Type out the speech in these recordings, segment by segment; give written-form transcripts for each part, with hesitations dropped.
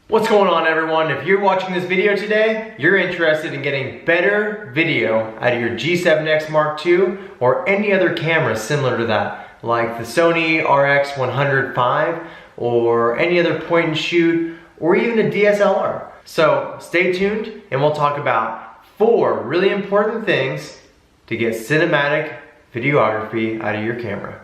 What's going on, everyone? If you're watching this video today, you're interested in getting better video out of your G7X Mark II or any other camera similar to that, like the Sony RX100 V or any other point and shoot or even a DSLR. So stay tuned and we'll talk about 4 really important things to get cinematic videography out of your camera.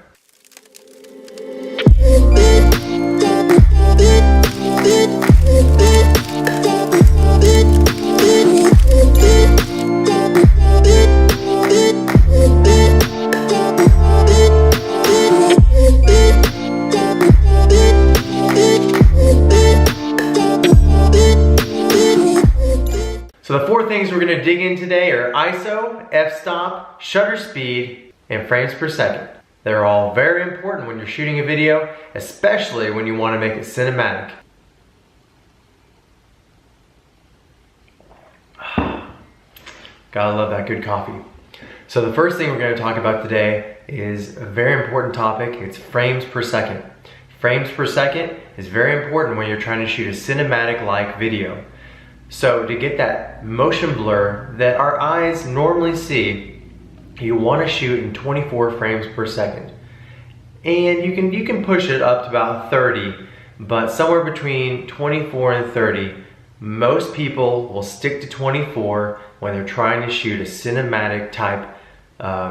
So the 4 things we're going to dig in today are ISO, f-stop, shutter speed, and frames per second. They're all very important when you're shooting a video, especially when you want to make it cinematic. Gotta love that good coffee. So the first thing we're going to talk about today is a very important topic. It's frames per second. Frames per second is very important when you're trying to shoot a cinematic-like video. So to get that motion blur that our eyes normally see, you want to shoot in 24 frames per second. And you can push it up to about 30, but somewhere between 24 and 30. Most people will stick to 24 when they're trying to shoot a cinematic type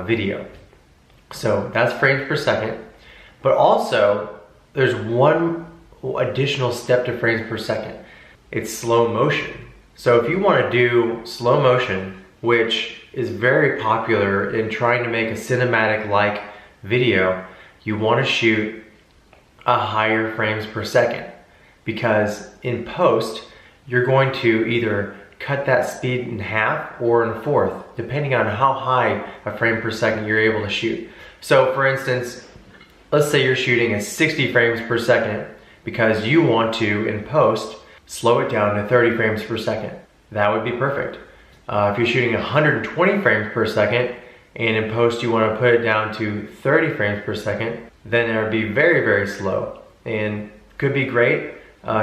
video. So that's frames per second. But also, there's one additional step to frames per second. It's slow motion. So if you want to do slow motion, which is very popular in trying to make a cinematic-like video, you want to shoot a higher frames per second. Because in post, you're going to either cut that speed in half or in a fourth, depending on how high a frame per second you're able to shoot. So for instance, let's say you're shooting at 60 frames per second because you want to, in post, slow it down to 30 frames per second. That would be perfect. If you're shooting 120 frames per second and in post you want to put it down to 30 frames per second, then it would be very, very slow and could be great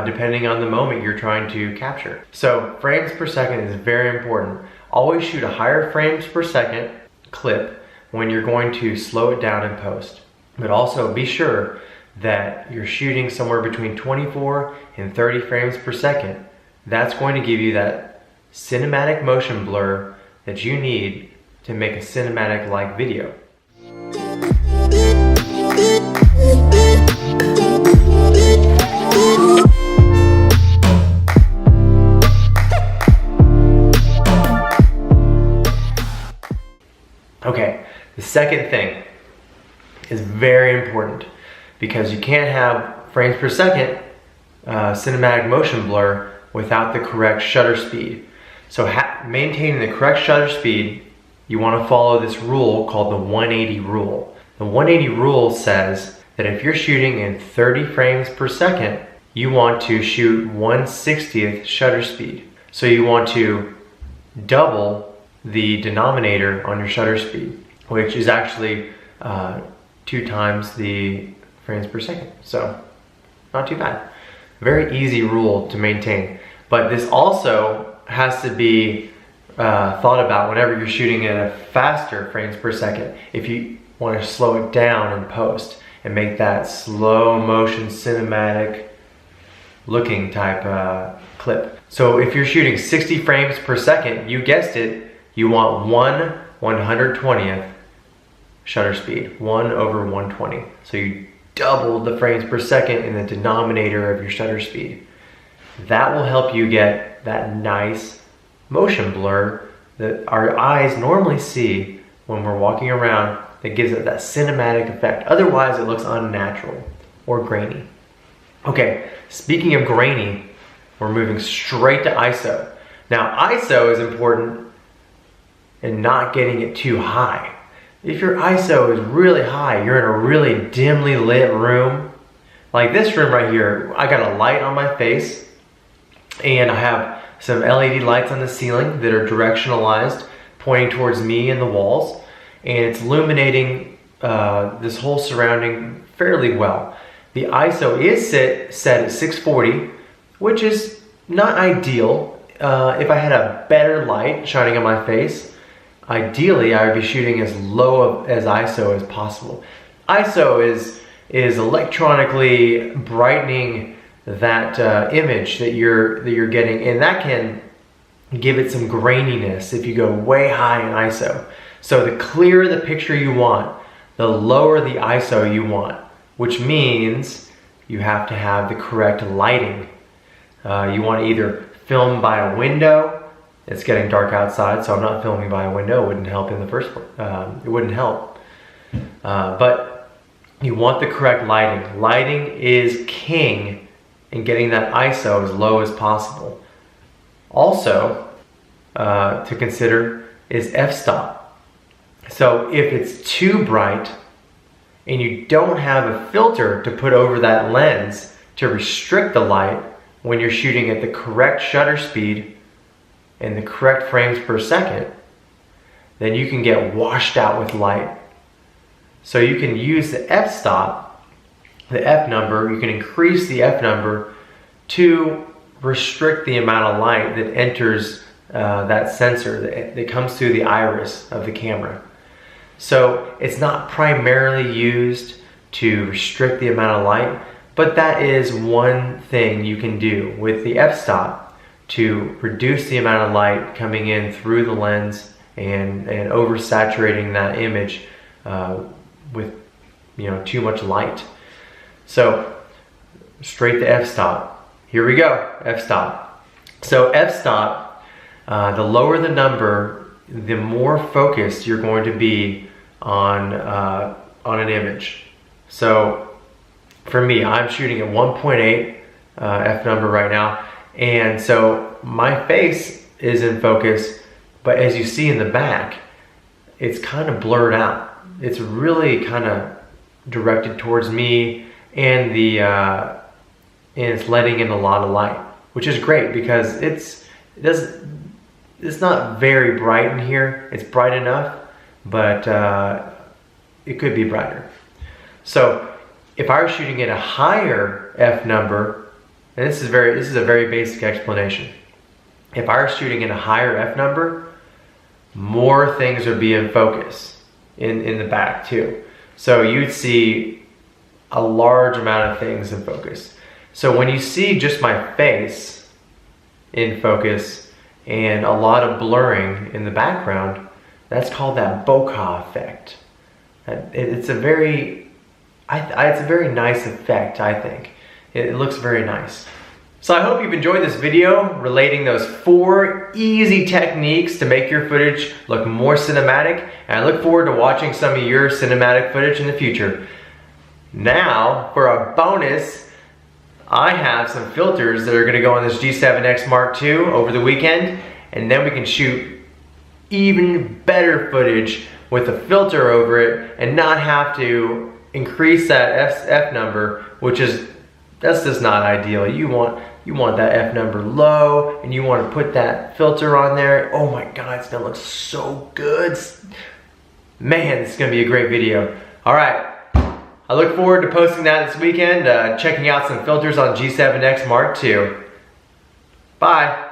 depending on the moment you're trying to capture. So frames per second is very important. Always shoot a higher frames per second clip when you're going to slow it down in post. But also be sure that you're shooting somewhere between 24 and 30 frames per second. That's going to give you that cinematic motion blur that you need to make a cinematic-like video. Okay, the second thing is very important because you can't have frames per second cinematic motion blur without the correct shutter speed. So maintaining the correct shutter speed, you want to follow this rule called the 180 rule. The 180 rule says that if you're shooting in 30 frames per second, you want to shoot 1/60th shutter speed. So you want to double the denominator on your shutter speed, which is actually 2 times the frames per second. So not too bad. Very easy rule to maintain. But this also has to be thought about whenever you're shooting at a faster frames per second. If you want to slow it down in post and make that slow motion cinematic looking type clip. So if you're shooting 60 frames per second, you guessed it, you want 1/120th shutter speed, 1/120. So you double the frames per second in the denominator of your shutter speed. That will help you get that nice motion blur that our eyes normally see when we're walking around, that gives it that cinematic effect. Otherwise, it looks unnatural or grainy. Okay, speaking of grainy, we're moving straight to ISO. Now, ISO is important in not getting it too high. If your ISO is really high, you're in a really dimly lit room, like this room right here, I got a light on my face and I have some LED lights on the ceiling that are directionalized, pointing towards me and the walls, and it's illuminating this whole surrounding fairly well. The ISO is set at 640 which is not ideal. If I had a better light shining on my face, ideally I would be shooting as low as ISO as possible. ISO is electronically brightening that image that you're getting, and that can give it some graininess if you go way high in ISO. So the clearer the picture you want, the lower the ISO you want, which means you have to have the correct lighting. You want to either film by a window. It's getting dark outside, so I'm not filming by a window. It wouldn't help in the first place. It wouldn't help. But you want the correct lighting. Lighting is king in getting that ISO as low as possible. Also, to consider is f-stop. So if it's too bright and you don't have a filter to put over that lens to restrict the light when you're shooting at the correct shutter speed and the correct frames per second, then you can get washed out with light. So you can use the f-stop, the f number, you can increase the f number to restrict the amount of light that enters that sensor that comes through the iris of the camera. So it's not primarily used to restrict the amount of light, but that is one thing you can do with the f-stop to reduce the amount of light coming in through the lens and oversaturating that image with too much light. So straight to f-stop. Here we go, f-stop. So f-stop, the lower the number, the more focused you're going to be on an image. So for me, I'm shooting at 1.8 f number right now, and so my face is in focus, but as you see in the back, it's kind of blurred out. It's really kind of directed towards me, and it's letting in a lot of light, which is great because it's not very bright in here. It's bright enough, but it could be brighter. So if I were shooting at a higher f number, and this is a very basic explanation. If I were shooting at a higher f number, more things would be in focus in the back too. So you'd see a large amount of things in focus. So when you see just my face in focus and a lot of blurring in the background, that's called that bokeh effect. It's a very nice effect, I think. It looks very nice. So I hope you've enjoyed this video relating those 4 easy techniques to make your footage look more cinematic, and I look forward to watching some of your cinematic footage in the future. Now, for a bonus, I have some filters that are going to go on this G7X Mark II over the weekend, and then we can shoot even better footage with a filter over it and not have to increase that f number, that's just not ideal. You want that f number low, and you want to put that filter on there. Oh my God, it's gonna look so good. Man, it's gonna be a great video. All right, I look forward to posting that this weekend, checking out some filters on G7X Mark II. Bye.